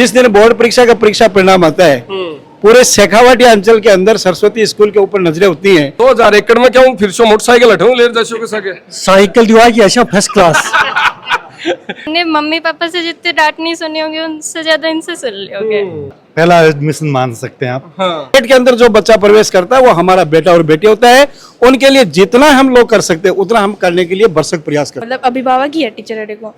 जिस दिन बोर्ड परीक्षा का परीक्षा परिणाम आता है, पूरे शेखावाटी अंचल के अंदर सरस्वती स्कूल के ऊपर नजरें होती हैं। 2000 एकड़ में क्या हूँ फिर से मोटरसाइकिल हटाऊं ले जाशो के सके साइकिल दिवा की ऐसा फर्स्ट क्लास। मैंने मम्मी पापा से जितने डांट नहीं सुनी होगी उनसे ज्यादा इनसे सुन ली होगी। पहला एडमिशन मान सकते हैं आप। गेट के अंदर जो बच्चा प्रवेश करता है वो हमारा बेटा और बेटी होता है। उनके लिए जितना हम लोग कर सकते हैं उतना हम करने के लिए भरसक प्रयास करते हैं। मतलब अभिभावक ही है टीचर को।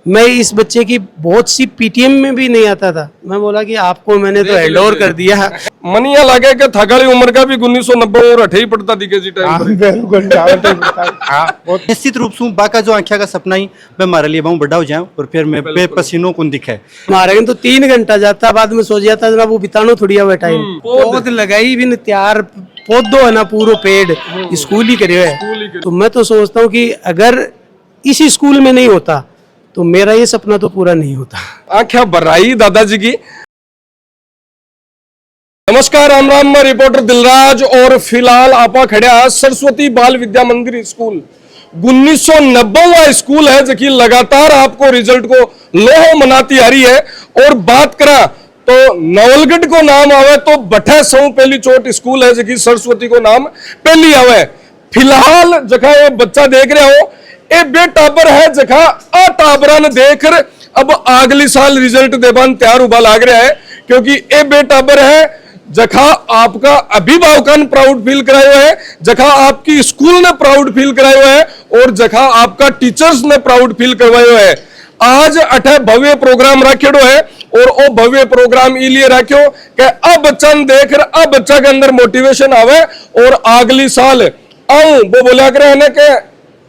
मैं इस बच्चे की बहुत सी पीटीएम में भी नहीं आता था, मैं बोला कि आपको मैंने तो हैंड ओवर कर दिया। मनिया लगे के थकाली उम्र का भी 1990 और 28 पड़ता दिखे जी टाइम निश्चित रूप से बाका जो आंखिया का सपना ही मैं मारे लिए बहुत बड़ा हो जाऊं और फिर मैं बेपसीनों को दिखे। हमारे तो 3 घंटा जाता, बाद में सो जाता जरा वो बितानो थोड़ी हुआ टाइम। पौध लगाई भी न तैयार पौधो है ना पूरा पेड़ स्कूल ही करे है। तो मैं तो सोचता हूँ कि अगर इसी स्कूल में नहीं होता तो मेरा ये सपना तो पूरा नहीं होता। आंखें बराई दादाजी की। नमस्कार, राम राम, मैं रिपोर्टर दिलराज और फिलहाल आपा खड़ा सरस्वती बाल विद्या मंदिर स्कूल 1990वां स्कूल है जो लगातार आपको रिजल्ट को लोहो मनाती आ रही है। और बात करा तो नवलगढ़ को नाम आवे तो बठे सौ पहली चोट स्कूल है जो सरस्वती को नाम पहली आवे। फिलहाल जगह ये बच्चा देख रहे हो ए बेटाबर है जगह आ टाबरा ने देखकर अब अगली साल रिजल्ट देवान तैयार उबा लाग रहा है, क्योंकि ए बेटाबर है जखा आपका अभिभावक ने प्राउड फील कराया है, जखा आपकी स्कूल ने प्राउड फील कराया है और जखा आपका टीचर्स ने प्राउड फील करवाया है। आज अठे भव्य प्रोग्राम रखेड़ो है और ओ भव्य प्रोग्राम इसलिए रखो कि अब बच्चा ने देख अब बच्चा के अंदर मोटिवेशन आवे और अगली साल आऊं वो बोला करे है के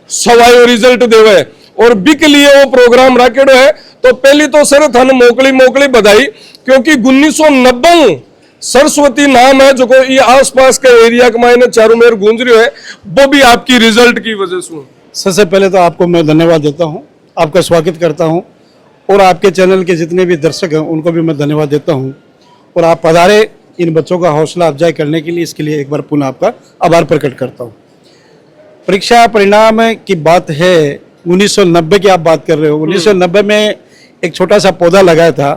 सवायो रिजल्ट देवे और बिक लिए वो प्रोग्राम रखेड़ो है। तो पहली तो सर थाने मोकली बधाई, क्योंकि 1990 सरस्वती नाम है जो को ये आसपास के एरिया के मायने चारों मेर गूंज रही है, वो भी आपकी रिजल्ट की वजह से। सबसे पहले तो आपको मैं धन्यवाद देता हूं, आपका स्वागत करता हूं और आपके चैनल के जितने भी दर्शक हैं उनको भी मैं धन्यवाद देता हूं। और आप पधारे इन बच्चों का हौसला अफजाई करने के लिए, इसके लिए एक बार पुनः आपका आभार प्रकट करता हूं। परीक्षा परिणाम की बात है 1990 की आप बात कर रहे हो। 1990 में एक छोटा सा पौधा लगाया था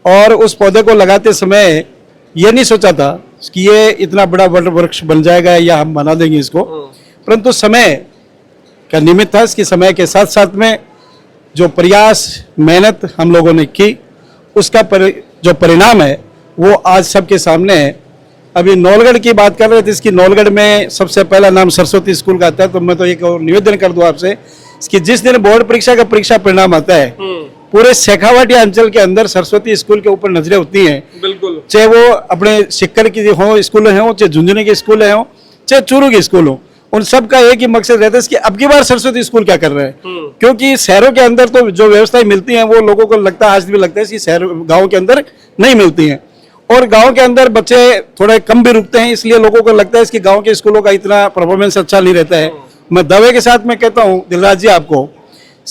और उस पौधे को लगाते समय ये नहीं सोचा था कि ये इतना बड़ा वट वृक्ष बन जाएगा या हम बना देंगे इसको, परंतु समय का निमित्त था। इसके समय के साथ साथ में जो प्रयास मेहनत हम लोगों ने की उसका जो परिणाम है वो आज सबके सामने है। अभी नौलगढ़ की बात कर रहे थे, इसकी नौलगढ़ में सबसे पहला नाम सरस्वती स्कूल का आता है। तो मैं तो एक और निवेदन कर दूं आपसे कि जिस दिन बोर्ड परीक्षा का परीक्षा परिणाम आता है, पूरे शेखावाटी अंचल के अंदर सरस्वती स्कूल के ऊपर नजरें होती हैं। बिल्कुल, चाहे वो अपने सिक्कर की हो स्कूल हो, चाहे झुंझुनू के स्कूल हो, चाहे चूरू के स्कूल हो, उन सब का एक ही मकसद रहता है कि अब की बार सरस्वती स्कूल क्या कर रहे हैं। क्योंकि शहरों के अंदर तो जो व्यवस्थाएं मिलती हैं वो लोगों को लगता है, आज भी लगता है कि शहर गाँव के अंदर नहीं मिलती हैं और गांव के अंदर बच्चे थोड़े कम भी रुकते हैं, इसलिए लोगों को लगता है कि गांव के स्कूलों का इतना परफॉर्मेंस अच्छा नहीं रहता है। मैं दावे के साथ में कहता हूं दिलराज जी आपको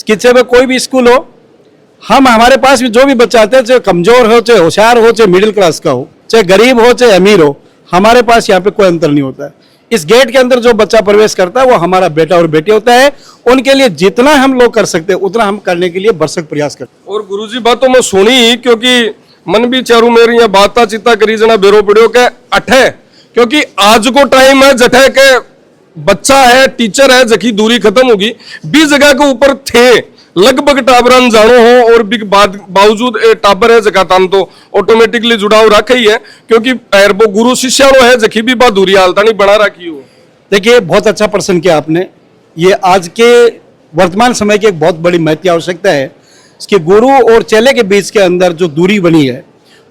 कि चाहे कोई भी स्कूल हो, हमारे पास भी जो भी बच्चा आते हैं, चाहे कमजोर हो, चाहे होशियार हो, चाहे मिडिल क्लास का हो, चाहे गरीब हो, चाहे अमीर हो, हमारे पास यहाँ पे कोई अंतर नहीं होता है। इस गेट के अंदर जो बच्चा प्रवेश करता है वो हमारा बेटा और बेटी होता है। उनके लिए जितना हम लोग कर सकते हैं उतना हम करने के लिए भरसक प्रयास करते हैं। और गुरुजी बातों में सुनी, क्योंकि मन भी चारू मेरी यहाँ बाता चिता करी जना बेरो पड़ो के अठे, क्योंकि आज को टाइम है जठे के बच्चा है टीचर है जखी दूरी खत्म होगी 20 जगह के ऊपर थे लगभग टाबरन जानो हो और बिग बावजूद टाबर है जगह ताम तो ऑटोमेटिकली जुड़ाव रखा ही है, क्योंकि वो गुरु शिष्याणो है जखी भी बात दूरी हालता नहीं बना रखी हो। देखिए, बहुत अच्छा प्रश्न किया आपने। ये आज के वर्तमान समय की एक बहुत बड़ी महत्व आवश्यकता है कि गुरु और चेले के बीच के अंदर जो दूरी बनी है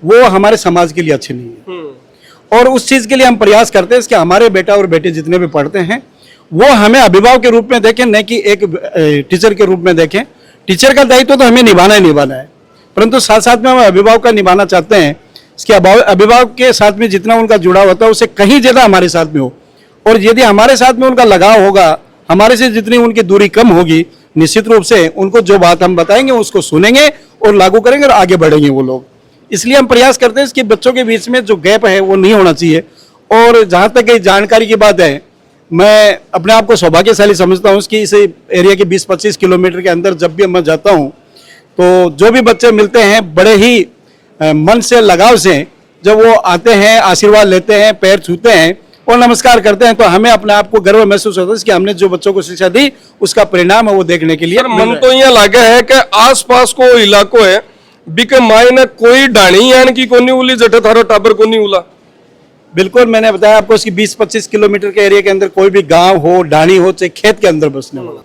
वो हमारे समाज के लिए अच्छी नहीं है। और उस चीज के लिए हम प्रयास करते हैं कि हमारे बेटा और बेटे जितने भी पढ़ते हैं वो हमें अभिभावक के रूप में देखें, न कि एक टीचर के रूप में देखें। टीचर का दायित्व तो हमें निभाना ही निभाना है, परंतु साथ साथ में हम अभिभावक का निभाना चाहते हैं कि अभिभावक के साथ में जितना उनका जुड़ाव होता है उससे कहीं ज्यादा हमारे साथ में हो। और यदि हमारे साथ में उनका लगाव होगा, हमारे से जितनी उनकी दूरी कम होगी, निश्चित रूप से उनको जो बात हम बताएंगे उसको सुनेंगे और लागू करेंगे और आगे बढ़ेंगे वो लोग। इसलिए हम प्रयास करते हैं कि बच्चों के बीच में जो गैप है वो नहीं होना चाहिए। और जहाँ तक ये जानकारी की बात है, मैं अपने आप को सौभाग्यशाली समझता हूँ कि इस एरिया के 20-25 किलोमीटर के अंदर जब भी मैं जाता हूँ तो जो भी बच्चे मिलते हैं बड़े ही मन से लगाव से जब वो आते हैं, आशीर्वाद लेते हैं, पैर छूते हैं और नमस्कार करते हैं, तो हमें अपने आप को गर्व महसूस होता है कि हमने जो बच्चों को शिक्षा दी उसका परिणाम है वो देखने के लिए सर मन तो यहाँ लागे है कि आसपास को इलाको है बिके मायने कोई डाणी यान की कोनी उली जटे थारो टाबर कोनी उला। बिल्कुल, मैंने बताया आपको इसकी 20-25 किलोमीटर के एरिया के अंदर कोई भी गांव हो, डाणी हो, चाहे खेत के अंदर बसने वाला,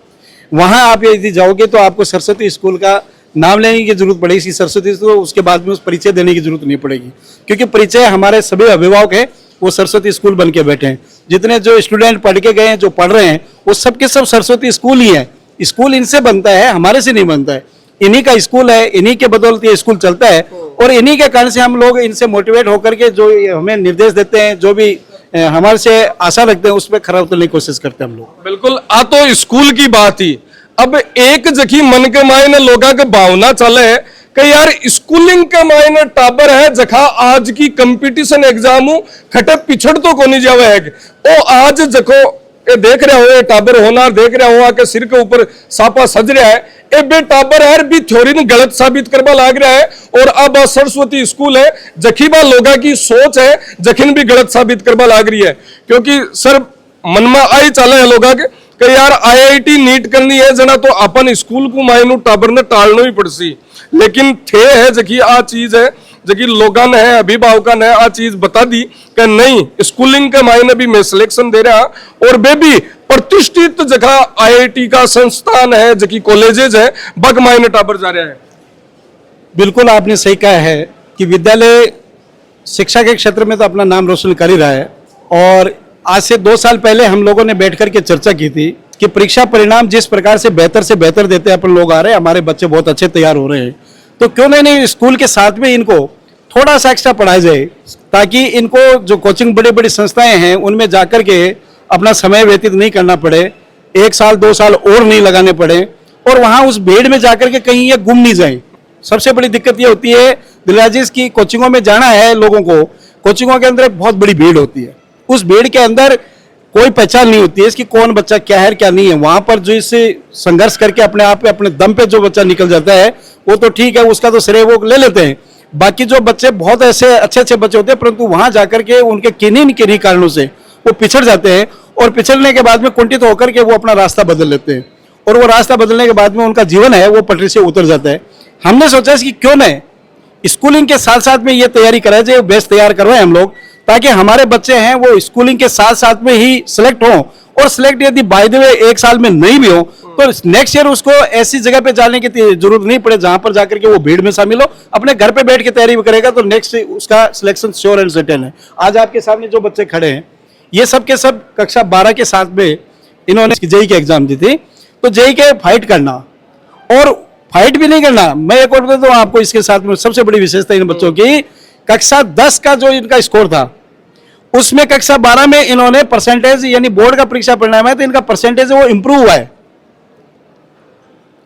वहां आप यदि जाओगे तो आपको सरस्वती स्कूल का नाम लेने की जरूरत पड़ेगी। सरस्वती तो उसके बाद में उस परिचय देने की जरूरत नहीं पड़ेगी, क्योंकि परिचय हमारे सभी अभिभावक हैं वो सरस्वती स्कूल बन के बैठे हैं। जितने जो स्टूडेंट पढ़ के गए हैं, जो पढ़ रहे हैं, वो सबके सब सरस्वती स्कूल ही है। स्कूल इनसे बनता है, हमारे से नहीं बनता है। इन्हीं का स्कूल है, इन्हीं के बदौलत ये स्कूल चलता है और इन्हीं के कारण से हम लोग इनसे मोटिवेट होकर के जो हमें निर्देश देते हैं, जो भी हमारे से आशा रखते हैं, उस पर खरा उतरने की कोशिश करते हैं हम लोग। बिल्कुल, आ तो स्कूल की बात ही। अब एक जखी मन के मायने लोगा के भावना चले कि यार स्कूलिंग के मायने टाबर है जखा आज की कंपटीशन एग्जाम खटे पिछड़ तो कोनी जावे है ओ आज जखो ये देख रहे हो, ये टाबर होना देख रहे हो आके सिर के ऊपर सापा सज रहा है, ए बे टाबर है भी थ्योरी ने गलत साबित करवा लाग रहा है। और अब सरस्वती स्कूल है जखी बा लोगा की सोच है जखिन भी गलत साबित करवा लाग रही है, क्योंकि सर मन में आई चले है लोगा के कि यार IIT नीट करनी है जना तो अपन स्कूल को मायनू टाबर ने टालनो ही पड़सी। लेकिन थे है जकी आ चीज है जकी लोगों ने है अभिभावकों ने आ चीज बता दी कि नहीं स्कूलिंग के मायने भी मैं सिलेक्शन दे रहा और बेबी प्रतिष्ठित जगह IIT का संस्थान है जकी कॉलेजेस है बग मायने टाबर जा रहा है। बिल्कुल आपने सही कहा है कि विद्यालय शिक्षा के क्षेत्र में तो अपना नाम रोशन कर ही रहा है। और आज से 2 साल पहले हम लोगों ने बैठ करके चर्चा की थी कि परीक्षा परिणाम जिस प्रकार से बेहतर देते हैं अपन लोग आ रहे हैं, हमारे बच्चे बहुत अच्छे तैयार हो रहे हैं, तो क्यों नहीं स्कूल के साथ में इनको थोड़ा सा एक्स्ट्रा पढ़ाया जाए, ताकि इनको जो कोचिंग बड़ी बड़ी संस्थाएं हैं उनमें जाकर के अपना समय व्यतीत नहीं करना पड़े, 1 साल 2 साल और नहीं लगाने पड़े और वहां उस भीड़ में जाकर के कहीं ये गुम नहीं जाए। सबसे बड़ी दिक्कत ये होती है दिलराजेश की कोचिंगों में जाना है लोगों को, कोचिंगों के अंदर एक बहुत बड़ी भीड़ होती है, उस भीड़ के अंदर कोई पहचान नहीं होती है इसकी कौन बच्चा क्या है क्या नहीं है। वहां पर जो इससे संघर्ष करके अपने आप पे अपने दम पे जो बच्चा निकल जाता है वो तो ठीक है, उसका तो श्रेय वो ले लेते हैं। बाकी जो बच्चे बहुत ऐसे अच्छे बच्चे होते हैं परंतु वहां जाकर के उनके किन्हीं कारणों से वो पिछड़ जाते हैं और पिछड़ने के बाद में कुंठित होकर के वो अपना रास्ता बदल लेते हैं और वो रास्ता बदलने के बाद में उनका जीवन है वो पटरी से उतर जाता है। हमने सोचा कि क्यों नहीं स्कूलिंग के साथ साथ में ये तैयारी कराए जाए, बेस्ट तैयार करवाएं हम लोग, ताकि हमारे बच्चे हैं वो स्कूलिंग के साथ साथ में ही सिलेक्ट हों और सिलेक्ट यदि बाय द वे 1 साल में नहीं भी हो तो नेक्स्ट ईयर उसको ऐसी जगह पे जाने की जरूरत नहीं पड़े जहां पर जाकर के वो भीड़ में शामिल हो, अपने घर पे बैठ के तैयारी करेगा तो नेक्स्ट उसका सिलेक्शन श्योर एंड सर्टेन है। आज आपके सामने जो बच्चे खड़े हैं ये सब के सब कक्षा 12 के साथ में इन्होंने जेई के एग्जाम दी थी, तो जेई के फाइट करना और फाइट भी नहीं करना। मैं एक और बताता हूँ आपको इसके साथ में सबसे बड़ी विशेषता इन बच्चों की, कक्षा 10 का जो इनका स्कोर था उसमें कक्षा 12 में इन्होंने परसेंटेज यानी बोर्ड का परीक्षा परिणाम है तो इनका परसेंटेज वो इंप्रूव हुआ है।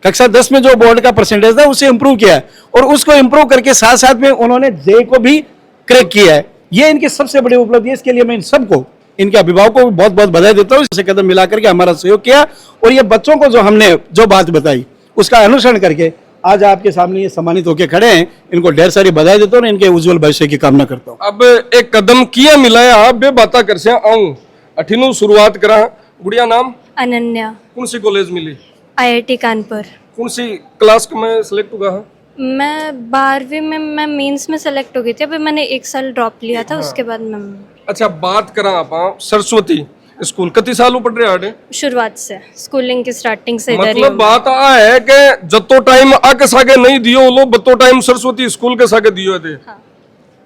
कक्षा 10 में जो बोर्ड का परसेंटेज था उसे इंप्रूव किया है और उसको इंप्रूव करके साथ साथ में उन्होंने जेई को भी क्रैक किया है। ये इनकी सबसे बड़ी उपलब्धि है। इसके लिए मैं इन सबको इनके अभिभावकों को बहुत बहुत बधाई देता हूँ, इसे कदम मिला करके हमारा सहयोग किया और ये बच्चों को जो हमने जो बात बताई उसका अनुसरण करके आज आपके सामने ये सम्मानित होकर खड़े हैं। इनको ढेर सारी बधाई देता हूँ और इनके उज्जवल भविष्य की कामना करता हूँ। अब एक कदम किया मिलाया आप बे बाता कर से आऊं अठिनु शुरुआत करा। गुड़िया नाम अनन्या, कौन सी कॉलेज मिली? IIT कानपुर। कौन सी क्लास में सिलेक्ट हुआ है? मैं 12वीं में मैं मेंस में सेलेक्ट हो गई थी, अभी मैंने 1 साल ड्रॉप लिया था उसके बाद मैं अच्छा बात करा आप सरस्वती स्कूल कति साल पढ़ रहे आडे? शुरुआत से स्कूलिंग की स्टार्टिंग से इधर ही मतलब बात आ है कि जतो टाइम आके सागे नहीं दियो लो बतो टाइम सरस्वती स्कूल के सागे दियो थे। हाँ।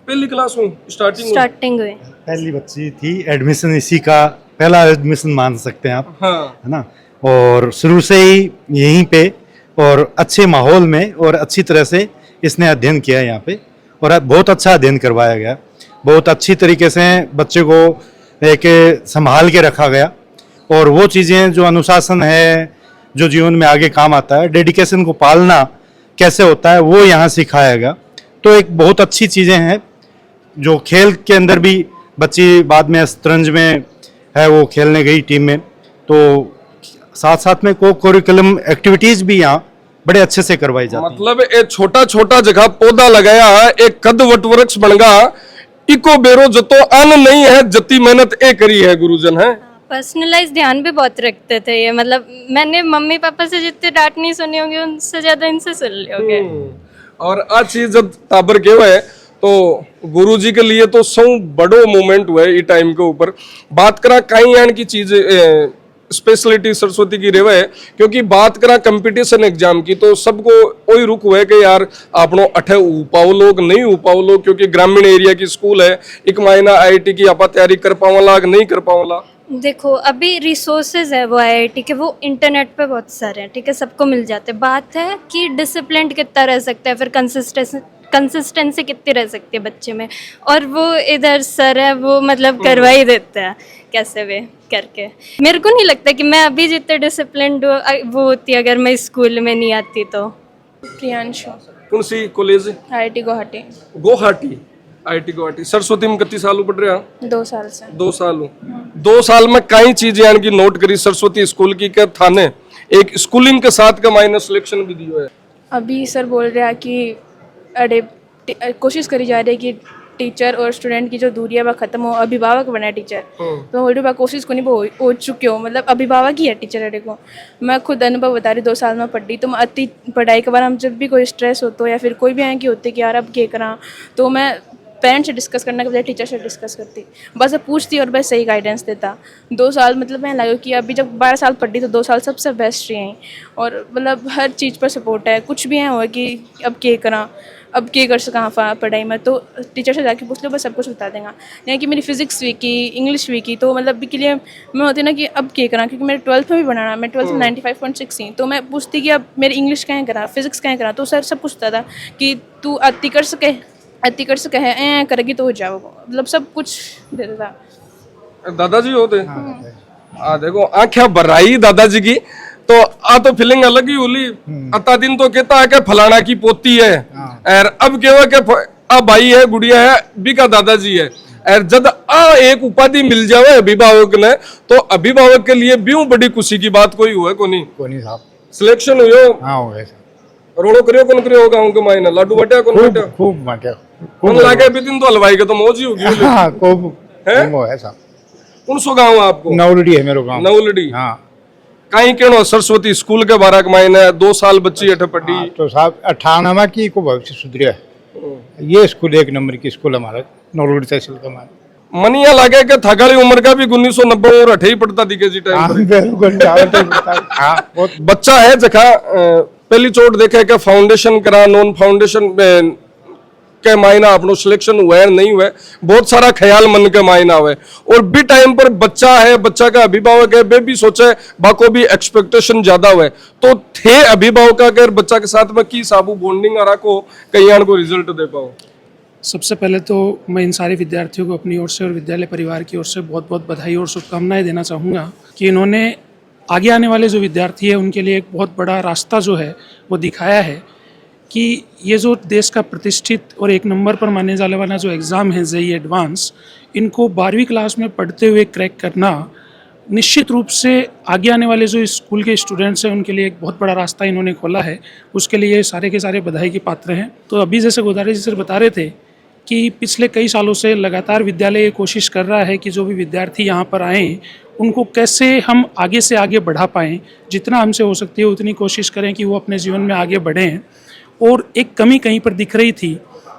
पहली क्लास हूँ स्टार्टिंग हुई। पहली बच्ची थी, एडमिशन इसी का पहला एडमिशन मान सकते हैं आप, हाँ। है ना। और शुरू से ही यहीं पे और अच्छे माहौल में और अच्छी तरह से इसने अध्ययन किया यहाँ पे और बहुत अच्छा अध्ययन करवाया गया, बहुत अच्छी तरीके से बच्चे को एक संभाल के रखा गया और वो चीज़ें जो अनुशासन है जो जीवन में आगे काम आता है, डेडिकेशन को पालना कैसे होता है वो यहाँ सिखाया गया। तो एक बहुत अच्छी चीज़ें हैं जो खेल के अंदर भी बच्ची बाद में शतरंज में है वो खेलने गई टीम में, तो साथ साथ में को करिकुलम एक्टिविटीज़ भी यहाँ बड़े अच्छे से करवाई जाती है। मतलब एक छोटा छोटा जगह पौधा लगाया, एक कद वटवृक्ष बन गया, इको बेरो जतो अन्न नहीं है, जती मेहनत ए करी है गुरुजन है। पर्सनलाइज ध्यान भी बहुत रखते थे ये, मतलब मैंने मम्मी पापा से जितने डांट नहीं सुनी होगी उनसे ज्यादा इनसे सुन ली होगी। और आ चीज जब ताबर के हुए तो गुरुजी के लिए तो सौ बड़ो मोमेंट हुए ई टाइम के ऊपर। बात करा कई यान की चीज स्पेशलिटी सरस्वती की रेवा है, क्योंकि बात करा कंपटीशन एग्जाम की तो सबको वही रुक हुए कि यार आपनो अठे पाओ लोग नहीं हो पाओ लोग, क्योंकि ग्रामीण एरिया की स्कूल है, एक महीना आईआईटी की आप तैयारी कर पाओला कि नहीं कर पाओला। देखो अभी रिसोर्सेज है वो आईआईटी के, वो इंटरनेट पे बहुत सारे हैं, ठीक है, सबको मिल जाते हैं। बात है कि डिसिप्लिन कितना रह सकता है, फिर कंसिस्टेंसी कितनी रह सकती है बच्चे में, और वो इधर सर है वो मतलब करवा ही देता है कैसे भी करके। मेरे को नहीं लगता कि मैं अभी जितने डिसिप्लिन वो होती अगर मैं स्कूल में नहीं आती तो। प्रियांशु, कौन सी college? IIT Guwahati. Guwahati, IIT Guwahati. Saraswati में कितनी साल पढ़ रहे हैं? 2 साल से। 2 साल। 2 साल में कई चीजें यानी कि नोट करी सरस्वती स्कूल की के थाने एक स्कूलिंग के साथ का माइनर सिलेक्शन भी दिया है। अभी सर बोल रहा है कि कोशिश करी जा रही है कि टीचर और स्टूडेंट की जो दूरी है वह खत्म हो, अभिभावक बना टीचर। तो बोल रही कोशिश को नहीं हो चुके हो, मतलब अभिभावक ही है टीचर अरे को। मैं खुद अनुभव बता रही, 2 साल में पढ़ी तो मैं अति पढ़ाई के बाद हम जब भी कोई स्ट्रेस होता या फिर कोई भी है कि होते कि यार अब क्या करा, तो मैं पेरेंट्स से डिस्कस करने के बजाय टीचर से डिस्कस करती, बस पूछती और बस सही गाइडेंस देता। 2 साल मतलब मैं लगा कि अभी जब 12 साल पढ़ी तो 2 साल सबसे बेस्ट रही हैं, और मतलब हर चीज़ पर सपोर्ट है। कुछ भी है हो कि अब क्या करा, अब क्या कर सका पढ़ाई में, तो टीचर से जाके पूछ लो, बस सब कुछ बता देगा। यानी कि मेरी फिजिक्स वीक की, इंग्लिश वीक की, तो मतलब के लिए मैं होती ना कि अब क्या करा, क्योंकि मेरे 12th में भी बनाना, मैं 12th में 95.6 थी, तो मैं पूछती कि अब मेरी इंग्लिश कहाँ करा, फिजिक्स कहाँ करा, तो सर सब कुछ बता था कि तू अति कर सके है करेगी तो हो जाओ, मतलब सब कुछ दे देता। दादाजी होते देखो आंखें भराई दादाजी की, तो आ तो फीलिंग अलग ही होली। अता दिन तो कहता है कि फलाना की पोती है, और अब केवा के आ भाई है, गुड़िया है, बी का दादाजी है। और जब एक उपाधि मिल जावे अभिभावक ने, तो अभिभावक के लिए भी बड़ी खुशी की बात कोई हुआ को नहीं साहब। सिलेक्शन हुयो? हाँ हो गए। रोड़ो करियो कौन करियो गांव के मायने लाडू बटा कौन बटा? खूब बांटे। कौन लागे भी दिन तो हलवाई के तो मौज ही होगी। हाँ खूब है साहब। कौन सो गाँव है आपको? नवलड़ी है मेरे गाँव। नवलड़ी। हाँ। कहीं कहनो सरस्वती स्कूल के बारे में मायने 2 साल बच्ची अठे पढ़ी। तो साहब 98 की को भविष्य सुधरिया है। ये स्कूल 1 नंबर की स्कूल हमारा नवलड़ी तहसील का हमारा। मनिया लागे के थकाली उम्र का भी 1990 और 28 पढ़ता दिखे जी टाइम। हाँ बहुत बच्चा है जखा पहली चोट देखे के फाउंडेशन करा, नॉन फाउंडेशन के मायना अपनो सिलेक्शन हुआ है नहीं हुआ, बहुत सारा ख्याल मन के मायना हुआ, और भी टाइम पर बच्चा है, बच्चा का अभिभावक है, वे भी सोचे बाको भी एक्सपेक्टेशन ज्यादा हुआ, तो थे अभिभावक का अगर बच्चा के साथ में की साबू बॉन्डिंग आ को कई को रिजल्ट दे पाओ। सबसे पहले तो मैं इन सारे विद्यार्थियों को अपनी ओर से और विद्यालय परिवार की ओर से बहुत बहुत बधाई और शुभकामनाएं देना चाहूँगा कि इन्होंने आगे आने वाले जो विद्यार्थी है उनके लिए एक बहुत बड़ा रास्ता जो है वो दिखाया है कि ये जो देश का प्रतिष्ठित और 1 नंबर पर माने जाने वाला जो एग्ज़ाम है जेईई एडवांस, इनको 12वीं क्लास में पढ़ते हुए क्रैक करना निश्चित रूप से आगे आने वाले जो स्कूल के स्टूडेंट्स हैं उनके लिए एक बहुत बड़ा रास्ता इन्होंने खोला है। उसके लिए सारे के सारे बधाई के पात्र हैं। तो अभी जैसे गोदारे जी सर बता रहे थे कि पिछले कई सालों से लगातार विद्यालय ये कोशिश कर रहा है कि जो भी विद्यार्थी यहाँ पर आएँ उनको कैसे हम आगे से आगे बढ़ा पाएँ, जितना हमसे हो सकती है उतनी कोशिश करें कि वो अपने जीवन में आगे बढ़ें। और एक कमी कहीं पर दिख रही थी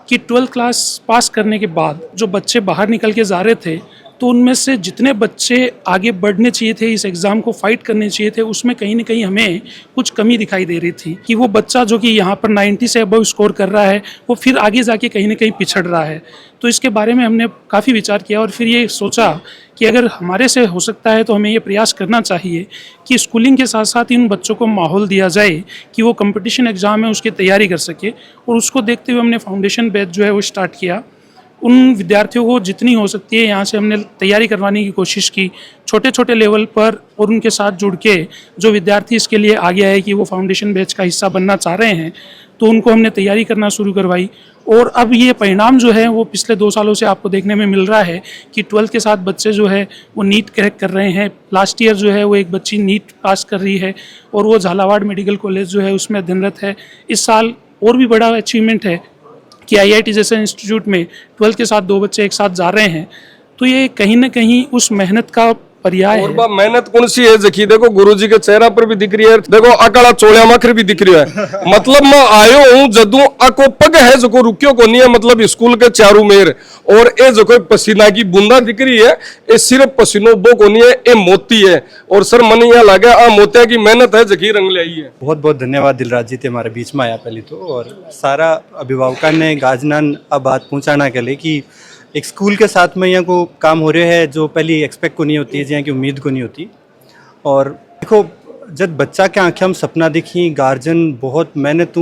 कि 12th क्लास पास करने के बाद जो बच्चे बाहर निकल के जा रहे थे, तो उनमें से जितने बच्चे आगे बढ़ने चाहिए थे, इस एग्ज़ाम को फाइट करने चाहिए थे, उसमें कहीं ना कहीं हमें कुछ कमी दिखाई दे रही थी कि वो बच्चा जो कि यहाँ पर 90 से अबव स्कोर कर रहा है वो फिर आगे जाके कहीं ना कहीं पिछड़ रहा है। तो इसके बारे में हमने काफ़ी विचार किया और फिर ये सोचा कि अगर हमारे से हो सकता है तो हमें ये प्रयास करना चाहिए कि स्कूलिंग के साथ साथ इन बच्चों को माहौल दिया जाए कि वो कंपटीशन एग्ज़ाम है उसकी तैयारी कर सके। और उसको देखते हुए हमने फाउंडेशन बैच जो है वो स्टार्ट किया। उन विद्यार्थियों को जितनी हो सकती है यहाँ से हमने तैयारी करवाने की कोशिश की छोटे छोटे लेवल पर, और उनके साथ जुड़ के जो विद्यार्थी इसके लिए आगे आए कि वो फाउंडेशन बैच का हिस्सा बनना चाह रहे हैं, तो उनको हमने तैयारी करना शुरू करवाई। और अब ये परिणाम जो है वो पिछले 2 सालों से आपको देखने में मिल रहा है कि 12th के साथ बच्चे जो है वो नीट क्रैक कर रहे हैं। लास्ट ईयर जो है वो एक बच्ची नीट पास कर रही है और वो झालावाड़ मेडिकल कॉलेज जो है उसमें अध्ययनरत है। इस साल और भी बड़ा अचीवमेंट है कि IIT जैसे इंस्टीट्यूट में 12th के साथ 2 बच्चे एक साथ जा रहे हैं। तो ये कहीं ना कहीं उस मेहनत का पर्याय और है। बा मेहनत कौन सी है जकी देखो गुरुजी के चेहरा पर भी दिख रही है, देखो अकाला चोलिया मखर भी दिख रही है। मतलब मैं आयो हूँ जदू अको पग है जो रुकियो को नहीं है, मतलब स्कूल के चारू मेर और ए जो कोई पसीना की बूंदा दिख रही है, ये सिर्फ पसीनो बो को नहीं है, ये मोती है। और सर मन यहाँ लगे आ मोतिया की मेहनत है जकी रंग ले आई है। बहुत बहुत धन्यवाद दिलराज जी थे हमारे बीच में आया पहले तो, और सारा अभिभावकों ने गाजनान अब बात पहुँचाना के लिए कि एक स्कूल के साथ में यहाँ को काम हो रहे हैं जो पहली एक्सपेक्ट को नहीं होती है, यहाँ की उम्मीद को नहीं होती। और देखो जब बच्चा के आंखें हम सपना देखी गार्जियन बहुत मैंने तू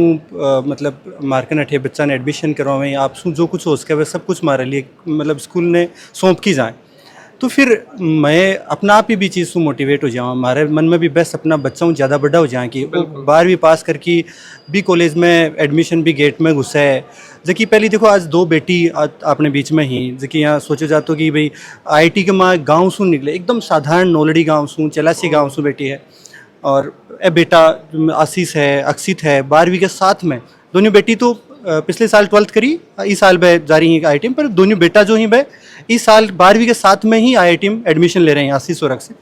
मतलब मार्कन अठे बच्चा ने एडमिशन करवाएं आप सू जो कुछ हो सके वह सब कुछ हमारे लिए मतलब स्कूल ने सौंप की जाए, तो फिर मैं अपना आप ही भी चीज़ से मोटिवेट हो जाऊँ। हमारे मन में भी बेस्ट अपना बच्चा हूँ ज़्यादा बड़ा हो जाए कि 12वीं पास करके भी कॉलेज में एडमिशन भी गेट में घुसा है। जबकि पहले देखो आज 2 बेटी अपने बीच में ही जबकि यहाँ सोचा जाता कि भाई IIT के माँ गाँव से निकले एकदम साधारण नोलड़ी गाँव से चलासी गाँव से बेटी है, और ए बेटा आशीष है अक्षित है 12वीं के साथ में। दोनों बेटी तो पिछले साल 12th करी, इस साल वह जा रही है IIT में, पर दोनों बेटा जो ही वह इस साल 12वीं के साथ में ही IIT में एडमिशन ले रहे हैं आशीष और अक्षित।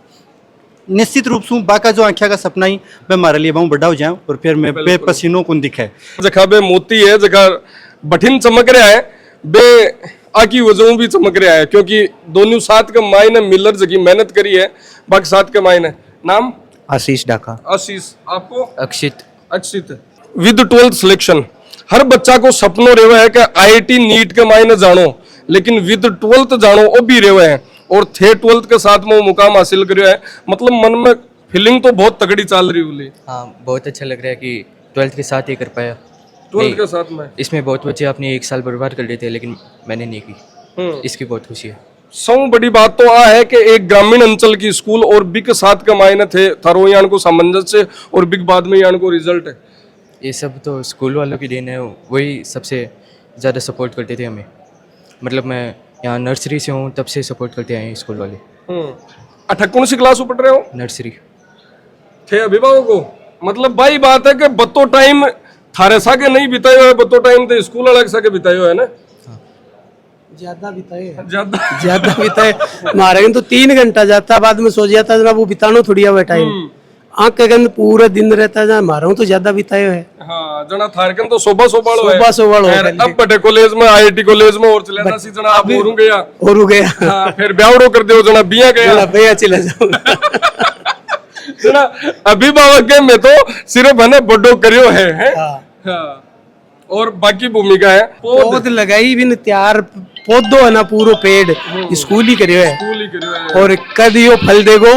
निश्चित रूप से बाका जो आंखिया का सपना ही मैं हमारे लिए बहुत बड़ा हो जाऊँ और फिर मैं बे पसीनों को दिखे जगह बे मोती है, जगह बठिन चमक रहा है, बे आकी वजहों भी चमक रहा है, क्योंकि दोनों साथ के मायने मिलर जगह मेहनत करी है। बाकी साथ के मायने नाम आशीष डाका। आशीष, आपको अक्षित। अक्षित। विद 12th सिलेक्शन हर बच्चा को सपनों रेवे है कि IIT नीट के मायने जानो, लेकिन विद 12th जानो वो भी रेवे है और थे 12th के साथ में वो मुकाम हासिल करियो है। मतलब मन में फीलिंग तो बहुत तगड़ी चल रही हुई। हाँ बहुत अच्छा लग रहा है कि 12th के साथ ही कर पाया। 12th के साथ में इसमें बहुत बच्चे अपने 1 साल बर्बाद कर लेते हैं लेकिन मैंने नहीं की, इसकी बहुत खुशी है। सौ बड़ी बात तो आ है कि एक ग्रामीण अंचल की स्कूल और बिग साथ के मायने थे थारो यान को सामंजस्य और बिग बाद में यान को रिजल्ट है। ये सब तो स्कूल वालों की देन है, वही सबसे ज़्यादा सपोर्ट करते थे हमें। मतलब मैं यहाँ नर्सरी से हूँ तब से सपोर्ट करते आए हैं स्कूल वाले। अच्छा कौन सी क्लास में पढ़ रहे हो? नर्सरी थे अभिभावक को मतलब भाई बात है कि बत्तो टाइम थारे सा के नहीं बितायो है, बत्तो टाइम तो स्कूल अलग सा के बितायो है ना। ज्यादा बिताए ज्यादा बिताए हमारे तो 3 घंटा जाता, बाद में सो जाता जना वो बितानो थोड़ी हुआ टाइम आँख के गंद पूरा दिन रहता है, हमारा तो ज्यादा बिताए है। हाँ जना थारकन तो सुबह अब बड़े कॉलेज में IIT कॉलेज में और चले सी जना अब और गया हाँ, फिर ब्यावड़ो कर दो जना बिया चला जाओ जना अभिभावक के में तो सिर्फ है बड़ो करियो है हाँ। और बाकी भूमिका है पौध लगाई भी तैयार पौधो है ना पूरा पेड़ स्कूल ही करियो है और कद यो फल देगो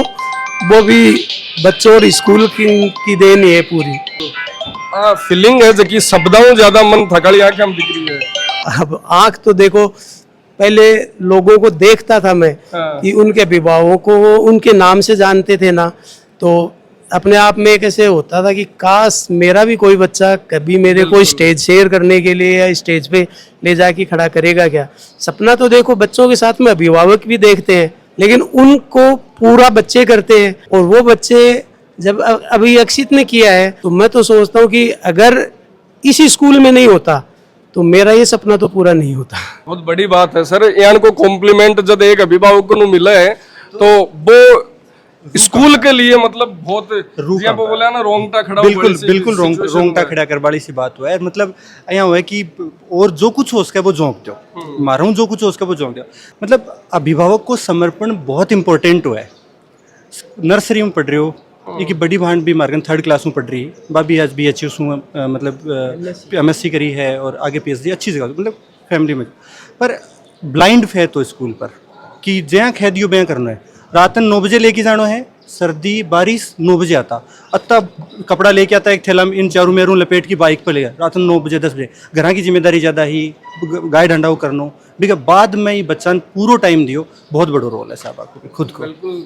वो भी बच्चों और स्कूल की देन है पूरी। फीलिंग है जबकि शब्दों ज्यादा मन थकाली आंखें हम दिख रही है। अब आंख तो देखो पहले लोगों को देखता था मैं कि उनके अभिभावकों को उनके नाम से जानते थे ना, तो अपने आप में कैसे होता था कि काश मेरा भी कोई बच्चा कभी मेरे को स्टेज शेयर करने के लिए या स्टेज पे ले जाके खड़ा करेगा क्या। सपना तो देखो बच्चों के साथ में अभिभावक भी देखते हैं, लेकिन उनको पूरा बच्चे करते हैं। और वो बच्चे जब अभी अक्षित ने किया है तो मैं तो सोचता हूँ कि अगर इसी स्कूल में नहीं होता तो मेरा ये सपना तो पूरा नहीं होता। बहुत बड़ी बात है सर, यान को कॉम्प्लीमेंट जब एक अभिभावक को मिला है तो वो स्कूल के लिए मतलब बहुत बोला ना रोंगटा खड़ा बिल्कुल रोंगटा खड़ा कर वाली सी बात हुआ है। मतलब यहाँ हुआ है कि और जो कुछ हो उसका वो झोंक दो, मारा हूँ जो कुछ हो उसका वो झोंक दो। मतलब अभिभावक को समर्पण बहुत इंपॉर्टेंट हुआ है। नर्सरी में पढ़ रहे हो, एक बड़ी भाण भी मार्गन 3rd क्लास में पढ़ रही है, बाबी आज BHU मतलब MSc करी है और आगे PhD अच्छी जगह मतलब फैमिली में। पर ब्लाइंड फे तो स्कूल पर कि जहाँ कह दियो बयां करना है, रातन 9 बजे लेके जाना है, सर्दी बारिश 9 बजे आता, अत्ता कपड़ा लेके आता एक थैला में इन चारों मेरू लपेट की बाइक पर ले गया रातन 9 बजे 10 बजे। घर की जिम्मेदारी ज़्यादा ही गाय ढंडाऊ करनो ठीक बाद में ही बच्चा पूरा टाइम दियो, बहुत बड़ो रोल है साहब आपको खुद को। बिल्कुल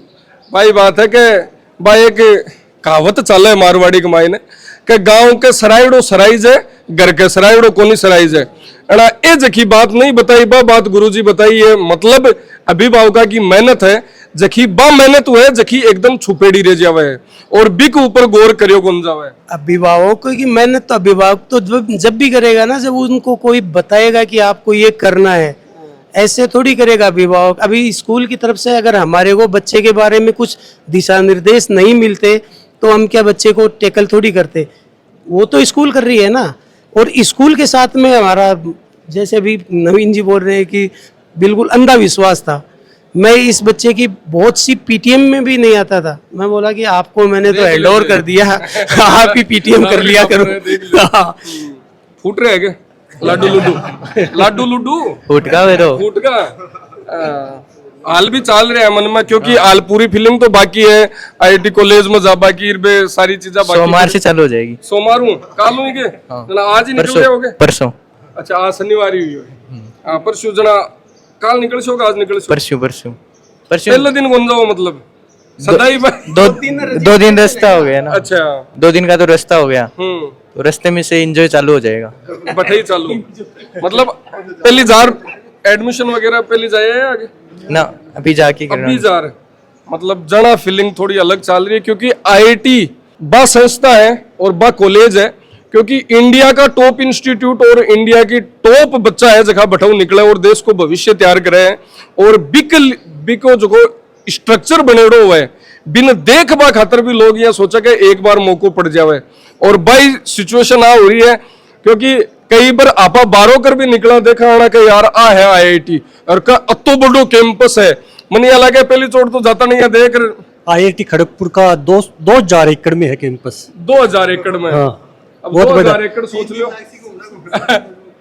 भाई बात है कि भाई एक कहावत चल है मारवाड़ी के मायने के गांव के सरायड़ो सराइज है, घर के सरायड़ो कोनी सराइज है। अड़ा ए जखी बात नहीं बताई, बा बात गुरुजी बताई है। मतलब अभिभावका की मेहनत है, जखी बा मेहनत हुए जखी एकदम छुपेड़ी रह जावे है और बिक ऊपर गौर करियो कौन जावे। अभिभावकों की मेहनत तो अभिभावक तो जब भी करेगा ना, जब उनको कोई बताएगा कि आपको ये करना है, ऐसे थोड़ी करेगा अभिभावक। अभी स्कूल की तरफ से अगर हमारे को बच्चे के बारे में कुछ दिशा निर्देश नहीं मिलते तो हम क्या बच्चे को टैकल थोड़ी करते। वो तो स्कूल कर रही है ना, और स्कूल के साथ में हमारा, जैसे अभी नवीन जी बोल रहे हैं कि बिल्कुल अंधा विश्वास था। मैं इस बच्चे की बहुत सी पीटीएम में भी नहीं आता था, मैं बोला कि आपको मैंने तो हैंड ओवर कर दिया, आप ही पीटीएम कर लिया करो। फूट रहे क्या लाडू लुडू? लाडू लुडू फूट का वे तो फूट का हाल भी चाल रहे हैं मन में, क्योंकि हाल पूरी फिल्म तो बाकी है। आईआईटी कॉलेज में जा बाकी सारी चीजें बाकी। सोमवार से चालू हो जाएगी। सोमवार हूँ काल हुई के आज ही निकल रहे होगे? परसों। अच्छा आज शनिवार ही हुई है। परसों जना काल निकल शो आज निकल शो? परसों परसों परसों पहले दिन कौन जाओ? मतलब सदाई दो दिन रास्ता हो गया ना। अच्छा 2 दिन का तो रास्ता हो गया, तो रास्ते में से एंजॉय चालू हो जाएगा। बठाई चालू मतलब पहली जार एडमिशन वगैरह पहली जाए आगे ना, अभी जाके अभी जा रहे। मतलब जना फीलिंग थोड़ी अलग चल रही है, क्योंकि आईआईटी बा संस्था है और बा कॉलेज है, क्योंकि इंडिया का टॉप इंस्टीट्यूट और इंडिया की टॉप बच्चा है जगह बठाऊ निकले और देश को भविष्य तैयार करे हैं। और बिको जो स्ट्रक्चर बनेड़ो हुआ है, बिन देख बा खातर भी लोग यहाँ सोचा कि एक बार मौको पड़ जावे। और भाई सिचुएशन आ हो रही है, क्योंकि कई बार आपा बारो कर भी निकला देखा आना कि यार आ है आईआईटी और का अतो बड़ो कैंपस है। मन ये लगे पहली चोट तो जाता नहीं है देख। आईआईटी खड़गपुर का 2000 एकड़ में है कैंपस। 2000 एकड़ में? हाँ, अब बहुत 2000 एकड़ सोच लो।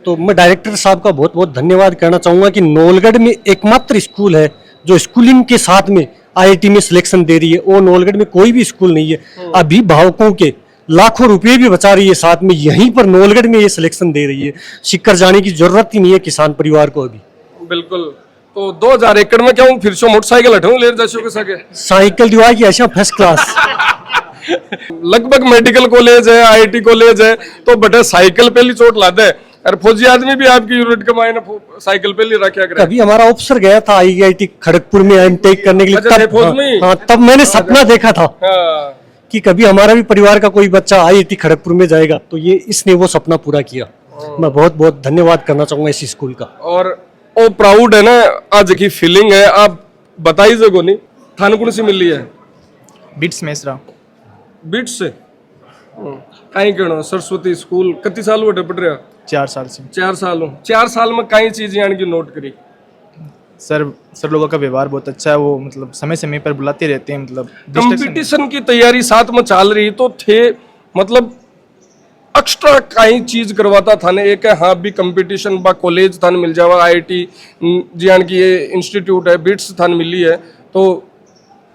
तो मैं डायरेक्टर साहब का बहुत बहुत धन्यवाद करना चाहूंगा कि नौलगढ़ में एकमात्र स्कूल है जो स्कूलिंग के साथ में आईआईटी में सिलेक्शन दे रही है। वो नौलगढ़ में कोई भी स्कूल नहीं है। अभिभावकों के लाखों रुपए भी बचा रही है, साथ में यहीं पर नौलगढ़ में ये सिलेक्शन दे रही है। सिक्कर जाने की जरूरत ही नहीं है किसान परिवार को अभी। बिल्कुल। तो 2000 एकड़ में क्या हूँ फिर से मोटरसाइकिल हटाऊं ले जा सके? साइकिल दिवा की ऐसा फर्स्ट क्लास। लगभग मेडिकल कॉलेज है, आईआईटी कॉलेज है, तो बटे साइकिल पे ली चोट ला दे। और फौजी आदमी भी आपकी यूनिट के मायने साइकिल पे ली रखा करे। कभी हमारा ऑफिसर गया था आईआईटी खड़गपुर में एमटेक करने के लिए। अच्छा, फौज में? हाँ, तब मैंने सपना देखा था कि कभी हमारा भी परिवार का कोई बच्चा आईआईटी खड़गपुर में जाएगा, तो ये इसने वो सपना पूरा किया। मैं बहुत बहुत धन्यवाद करना चाहूंगा इस स्कूल का। और ओ प्राउड है ना आज की फीलिंग है। आप बताइए जगो नहीं थाने कौन सी मिली है? बिट्स मेसरा। बिट्स से कहीं कहना सरस्वती स्कूल कितनी साल हुए पढ़ रहे? 4 साल से। 4 साल हो। 4 साल में कई चीजें यानी कि नोट करी? सर लोगों का व्यवहार बहुत अच्छा है, वो मतलब समय समय पर बुलाते रहते हैं। मतलब कंपटीशन की तैयारी साथ में चल रही तो थे, मतलब एक्स्ट्रा कई चीज करवाता था ने। एक है हाँ भी कंपटीशन बा कॉलेज थान मिल जावा, आईआईटी जियान की ये इंस्टीट्यूट है बिट्स थान मिली है, तो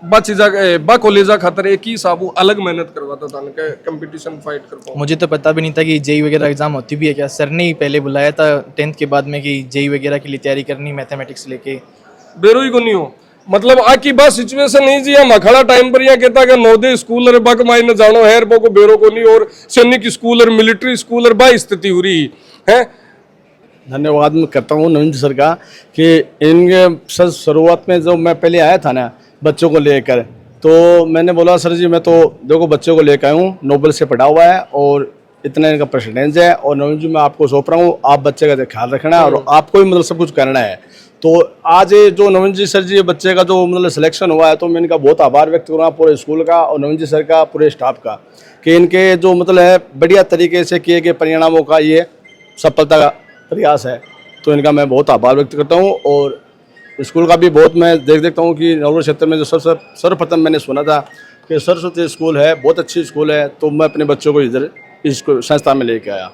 बा चीजा बा कॉलेजा खातर एक ही साबू अलग मेहनत करवाता था ने कंपटीशन फाइट कर पाऊं। मुझे तो पता भी नहीं था कि जेई वगैरह एग्जाम होती भी है क्या। सर ने ही पहले बुलाया था 10th के बाद में कि जेई वगैरह के लिए तैयारी करनी, मैथमेटिक्स लेके। बेरो ही को नहीं हो। मतलब आकी बात सिचुएशन नहीं जी हम अखाड़ा टाइम पर यहाँ कहता कि नवोदय स्कूल और बक मायने जानो है बो को बेरो को नहीं, और सैनिक स्कूल और मिलिट्री स्कूल और बा स्थिति हो रही है। धन्यवाद मैं करता हूँ नवीन सर का कि इनके सर शुरुआत में जब मैं पहले आया था ना बच्चों को लेकर, तो मैंने बोला सर जी मैं तो देखो बच्चों को लेकर आया हूँ, नोबल से पढ़ा हुआ है और इतना इनका परसेंटेज है, और नवीन जी मैं आपको सौंप रहा हूँ, आप बच्चे का ख्याल रखना है और आपको ही मतलब सब कुछ करना है। तो आज ये जो नवीन जी सर जी बच्चे का जो मतलब सिलेक्शन हुआ है, तो मैं इनका बहुत आभार व्यक्त करूँगा पूरे स्कूल का और नवीन जी सर का पूरे स्टाफ का कि इनके जो मतलब है बढ़िया तरीके से किए गए परिणामों का ये सफलता का प्रयास है। तो इनका मैं बहुत आभार व्यक्त करता हूँ। और स्कूल का भी बहुत मैं देखता हूँ कि नवगढ़ क्षेत्र में जो सर्वप्रथम मैंने सुना था कि सरस्वती स्कूल है, बहुत अच्छी स्कूल है, तो मैं अपने बच्चों को इधर इस संस्था में लेके आया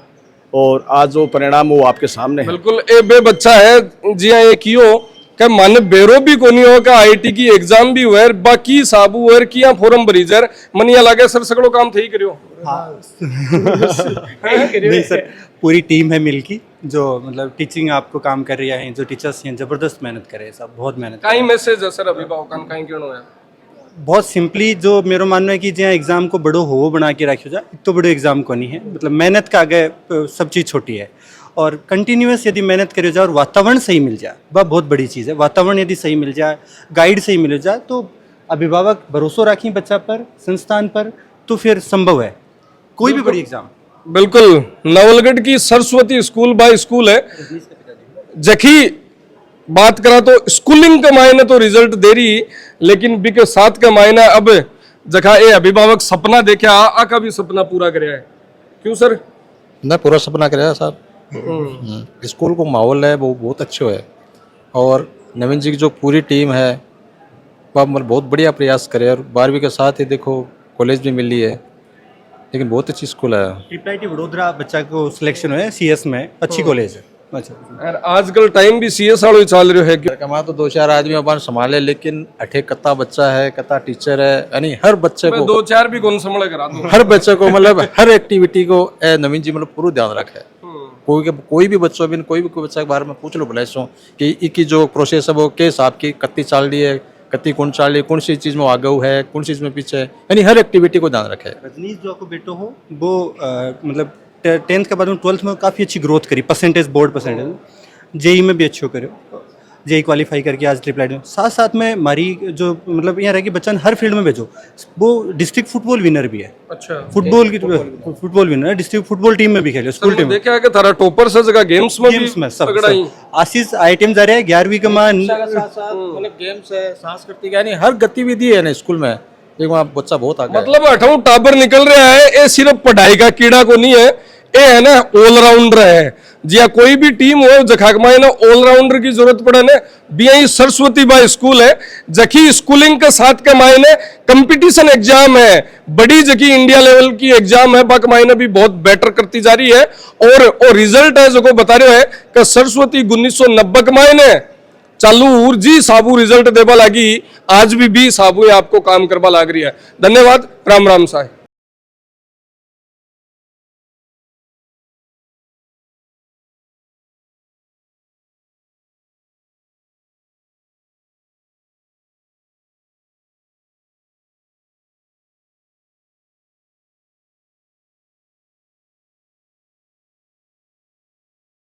और आज जो परिणाम वो आपके सामने है। बिल्कुल ए बे बच्चा है जी हाँ, एक हो क्या माने बेरो भी को नहीं हो का आईआईटी की एग्जाम भी हुआ बाकी साबू हुआ किया फॉर्म भरीजर मनिया लागे सर सगड़ो काम थे ही करियो। नहीं सर, पूरी टीम है मिलकी जो मतलब टीचिंग आपको काम कर रही है, जो टीचर्स हैं जबरदस्त मेहनत करे, सब बहुत मेहनत। कहीं मैसेज है सर अभिभावकान कहीं क्यों है बहुत सिंपली जो मेरा मानना है कि जहाँ एग्जाम को बड़ो हो बना के रखो जा, तो बड़ो एग्जाम को नहीं है, मतलब मेहनत का आगे सब चीज़ छोटी है। और कंटिन्यूस यदि मेहनत करो जाए और वातावरण सही मिल जाए, वह बहुत बड़ी चीज़ है। वातावरण यदि सही मिल जाए, गाइड सही मिल जाए, तो अभिभावक भरोसा रखें बच्चा पर, संस्थान पर, तो फिर संभव है कोई भी बड़ी एग्जाम। बिल्कुल, नवलगढ़ की सरस्वती स्कूल बाय स्कूल है। जखी बात करा तो स्कूलिंग का मायने तो रिजल्ट दे रही, लेकिन बी के साथ का मायना अब जखा ए अभिभावक सपना देखा आ का भी सपना पूरा कराया है। क्यों सर? ना पूरा सपना कराया साहब। स्कूल को माहौल है वो बहुत अच्छो है, और नवीन जी की जो पूरी टीम है वह मतलब बहुत बढ़िया प्रयास करे, और 12वीं के साथ ही देखो कॉलेज भी मिली है, लेकिन बहुत अच्छी स्कूल है। ट्रिपल वडोदरा बच्चा को सिलेक्शन हुआ है CS में, अच्छी कॉलेज है। अच्छा, और आजकल टाइम भी CS वालों ही चल रहे है। कमा तो 2-4 आदमी अपन संभाले, लेकिन अठे कत्ता बच्चा है, कत्ता टीचर है, यानी हर बच्चे को 2-4 भी कौन संभाले करा दो। हर बच्चे को मतलब हर एक्टिविटी को नवीन जी मतलब पूरा ध्यान रखे। कोई भी बच्चों भी कोई बच्चा के बारे में पूछ लो भले सो कि इसकी जो प्रोसेस है वो के हिसाब की कत्ती चाल रही है, कत्ती कौन चाल रही है, कौन सी चीज़ में आगे है, कौन सी चीज़ में पीछे है, यानी हर एक्टिविटी को ध्यान रखे। रजनीश जो आपको बेटो हो वो मतलब 10th के बाद में 12th में काफ़ी अच्छी ग्रोथ करी, परसेंटेज बोर्ड परसेंटेज, JEE में भी अच्छो करो, JEE क्वालिफाई करके आज ट्रिपल में साथ साथ में हमारी जो मतलब यहाँ रह कि बच्चा हर फील्ड में भेजो, वो डिस्ट्रिक्ट फुटबॉल विनर भी है। अच्छा, फुटबॉल विनर है, डिस्ट्रिक्ट फुटबॉल टीम में भी खेले, स्कूल टीम में। देखा है कि थारा टॉपर से जगह गेम्स में सब आशीष आइटम जा रहे हैं 11वीं का मान मतलब गेम्स है, सांस्कृतिक, यानी हर गतिविधि है ना स्कूल में, एक वहाँ बच्चा बहुत आगे। मतलब 8वां टाबर निकल रहा है, ये सिर्फ पढ़ाई का कीड़ा को नहीं है, ये है ना ऑलराउंडर है। जी हाँ, कोई भी टीम हो जखाक मायने ना ऑलराउंडर की जरूरत पड़े ना, BI सरस्वती बाई स्कूल है। जखी स्कूलिंग के साथ के मायने कंपटीशन एग्जाम है, बड़ी जकी इंडिया लेवल की एग्जाम है, बाक मायने भी बहुत बेटर करती जा रही है। और रिजल्ट है जो बता रहे हो है कि सरस्वती 1990 के मायने चालू जी साबू रिजल्ट देवा लगी, आज भी साबू आपको काम करवा लग रही है। धन्यवाद, राम राम साहब।